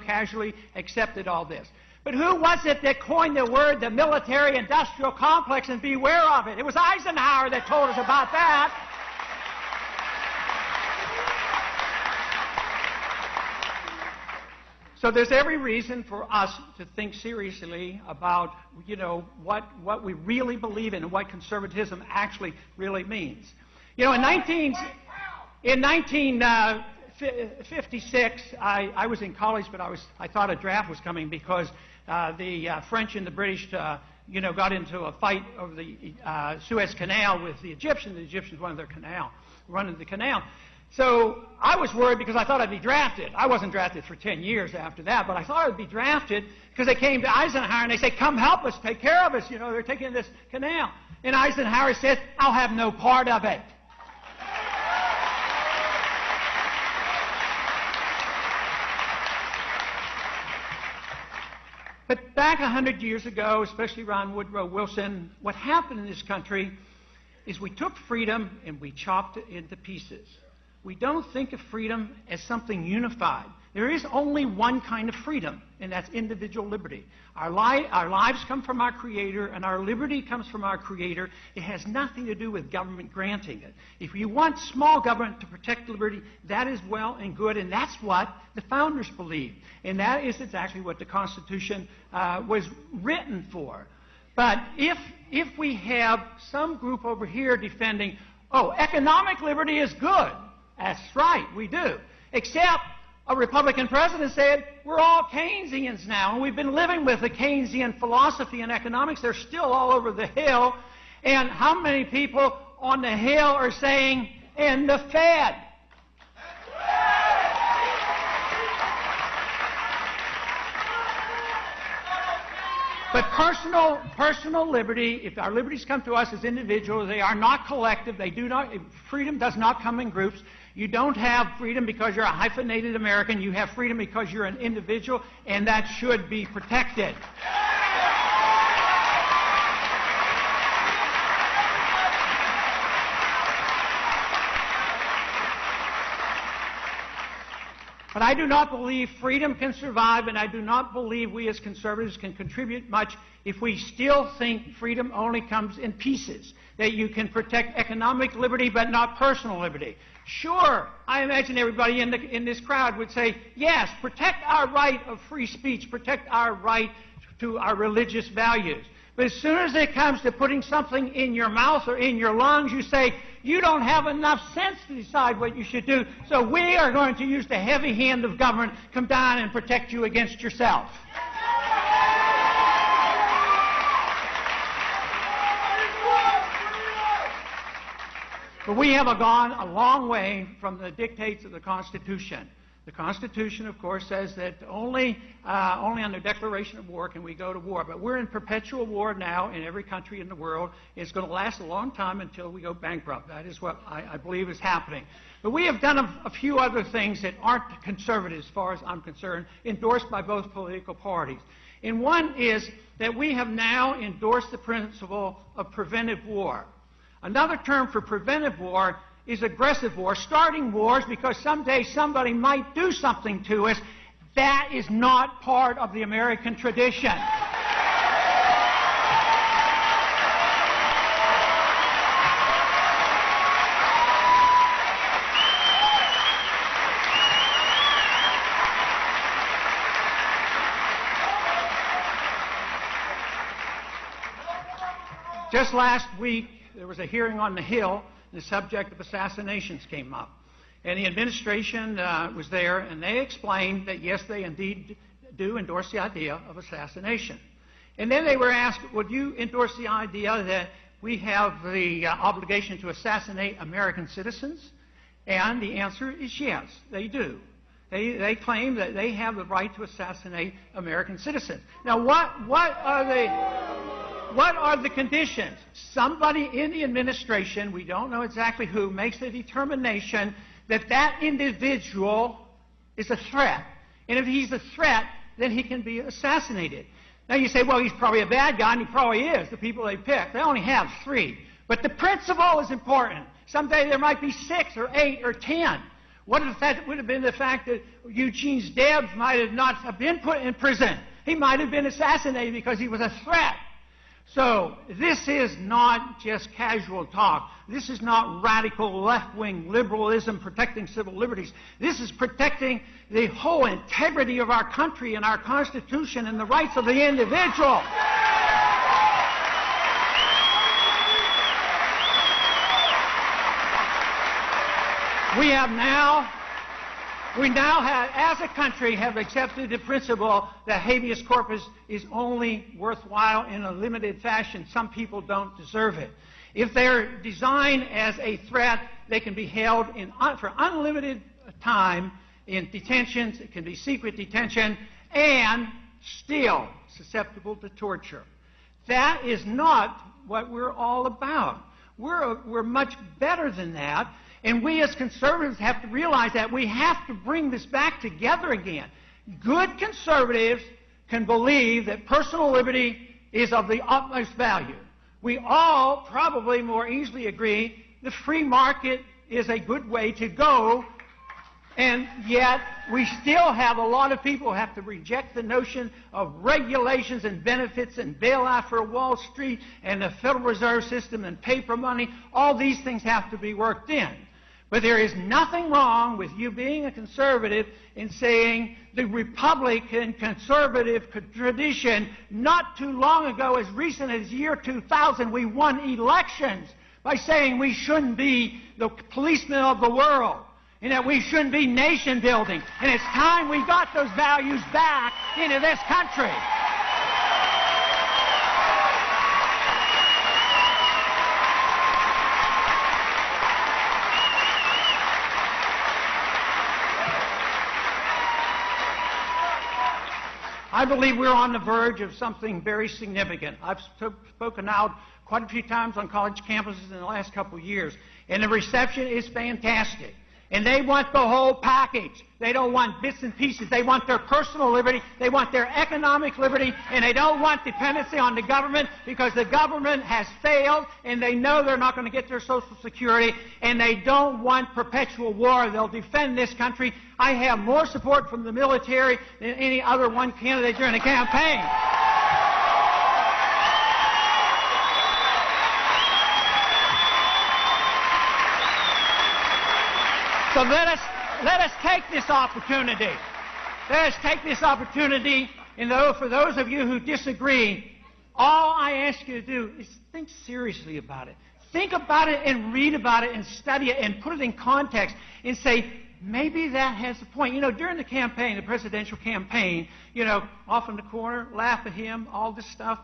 casually accepted all this. But who was it that coined the word the military-industrial complex, and beware of it? It was Eisenhower that told us about that. So there's every reason for us to think seriously about, what we really believe in and what conservatism actually really means. In 1956, I was in college, but I thought a draft was coming because the French and the British, got into a fight over the Suez Canal with the Egyptians. The Egyptians wanted their canal, running the canal. So I was worried because I thought I'd be drafted. I wasn't drafted for 10 years after that, but I thought I'd be drafted because they came to Eisenhower and they said, "Come help us, take care of us. They're taking this canal." And Eisenhower said, "I'll have no part of it." But back 100 years ago, especially around Woodrow Wilson, what happened in this country is we took freedom and we chopped it into pieces. We don't think of freedom as something unified. There is only one kind of freedom, and that's individual liberty. Our lives come from our Creator, and our liberty comes from our Creator. It has nothing to do with government granting it. If you want small government to protect liberty, that is well and good, and that's what the founders believed. And that is exactly what the Constitution was written for. But if we have some group over here defending, economic liberty is good, that's right, we do. Except a Republican president said, we're all Keynesians now, and we've been living with the Keynesian philosophy and economics. They're still all over the Hill. And how many people on the Hill are saying, and the Fed? But personal liberty, if our liberties come to us as individuals, they are not collective. Freedom does not come in groups. You don't have freedom because you're a hyphenated American. You have freedom because you're an individual, and that should be protected. But I do not believe freedom can survive, and I do not believe we as conservatives can contribute much if we still think freedom only comes in pieces, that you can protect economic liberty but not personal liberty. Sure, I imagine everybody in this crowd would say, yes, protect our right of free speech, protect our right to our religious values. But as soon as it comes to putting something in your mouth or in your lungs, you say, you don't have enough sense to decide what you should do, so we are going to use the heavy hand of government, come down and protect you against yourself. But we have gone a long way from the dictates of the Constitution. The Constitution, of course, says that only under declaration of war can we go to war. But we're in perpetual war now in every country in the world. It's going to last a long time until we go bankrupt. That is what I believe is happening. But we have done a few other things that aren't conservative, as far as I'm concerned, endorsed by both political parties. And one is that we have now endorsed the principle of preventive war. Another term for preventive war is aggressive war, starting wars because someday somebody might do something to us. That is not part of the American tradition. Just last week, there was a hearing on the Hill. The subject of assassinations came up. And the administration was there, and they explained that, yes, they indeed do endorse the idea of assassination. And then they were asked, would you endorse the idea that we have the obligation to assassinate American citizens? And the answer is yes, they do. They claim that they have the right to assassinate American citizens. Now, what are the conditions? Somebody in the administration, we don't know exactly who, makes a determination that that individual is a threat. And if he's a threat, then he can be assassinated. Now you say, well, he's probably a bad guy, and he probably is, the people they pick. They only have 3. But the principle is important. Someday there might be 6 or 8 or 10. What if that would have been the fact that Eugene's Debs might have not have been put in prison? He might have been assassinated because he was a threat. So this is not just casual talk. This is not radical left-wing liberalism protecting civil liberties. This is protecting the whole integrity of our country and our Constitution and the rights of the individual. We now have, as a country, have accepted the principle that habeas corpus is only worthwhile in a limited fashion. Some people don't deserve it. If they're designed as a threat, they can be held for unlimited time in detentions. It can be secret detention and still susceptible to torture. That is not what we're all about. We're much better than that. And we as conservatives have to realize that we have to bring this back together again. Good conservatives can believe that personal liberty is of the utmost value. We all probably more easily agree the free market is a good way to go, and yet we still have a lot of people who have to reject the notion of regulations and benefits and bailout for Wall Street and the Federal Reserve System and paper money. All these things have to be worked in. But there is nothing wrong with you being a conservative in saying the Republican conservative tradition, not too long ago, as recent as year 2000, we won elections by saying we shouldn't be the policemen of the world and that we shouldn't be nation building. And it's time we got those values back into this country. I believe we're on the verge of something very significant. I've spoken out quite a few times on college campuses in the last couple of years, and the reception is fantastic. And they want the whole package. They don't want bits and pieces. They want their personal liberty. They want their economic liberty. And they don't want dependency on the government because the government has failed and they know they're not going to get their Social Security. And they don't want perpetual war. They'll defend this country. I have more support from the military than any other one candidate during the campaign. So let us take this opportunity. Let us take this opportunity, and for those of you who disagree, all I ask you to do is think seriously about it. Think about it and read about it and study it and put it in context and say, maybe that has a point. You know, during the campaign, the presidential campaign, you know, off in the corner, laugh at him, all this stuff.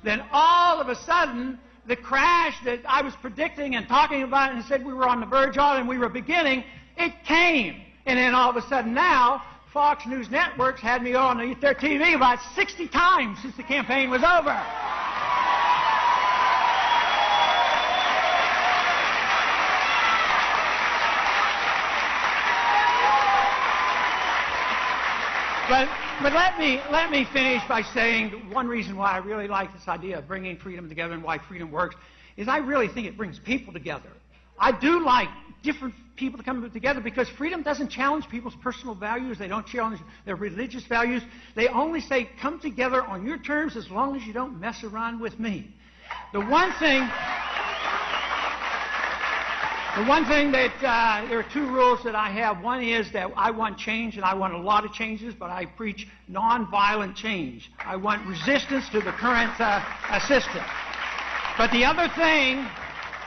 Then all of a sudden, the crash that I was predicting and talking about and said we were on the verge of and we were beginning, it came. And then all of a sudden now, Fox News Networks had me on their TV about 60 times since the campaign was over. But let me finish by saying one reason why I really like this idea of bringing freedom together and why freedom works is I really think it brings people together. I do like different people to come together because freedom doesn't challenge people's personal values. They don't challenge their religious values. They only say, come together on your terms as long as you don't mess around with me. The one thing that there are two rules that I have. One is that I want change, and I want a lot of changes, but I preach nonviolent change. I want resistance to the current system. But the other thing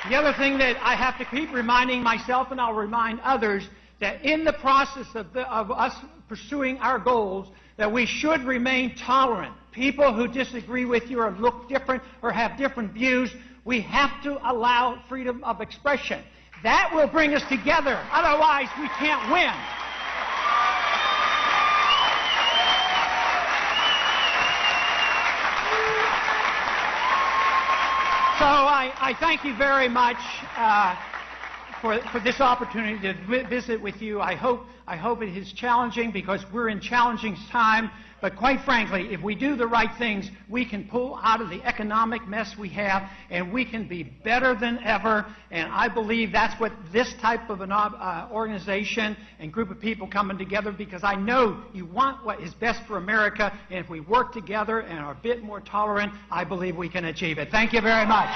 that I have to keep reminding myself, and I'll remind others, that in the process of us pursuing our goals, that we should remain tolerant. People who disagree with you or look different or have different views, we have to allow freedom of expression. That will bring us together. Otherwise, we can't win. So I thank you very much for this opportunity to visit with you. I hope it is challenging because we're in challenging time. But quite frankly, if we do the right things, we can pull out of the economic mess we have, and we can be better than ever. And I believe that's what this type of an organization and group of people coming together, because I know you want what is best for America. And if we work together and are a bit more tolerant, I believe we can achieve it. Thank you very much.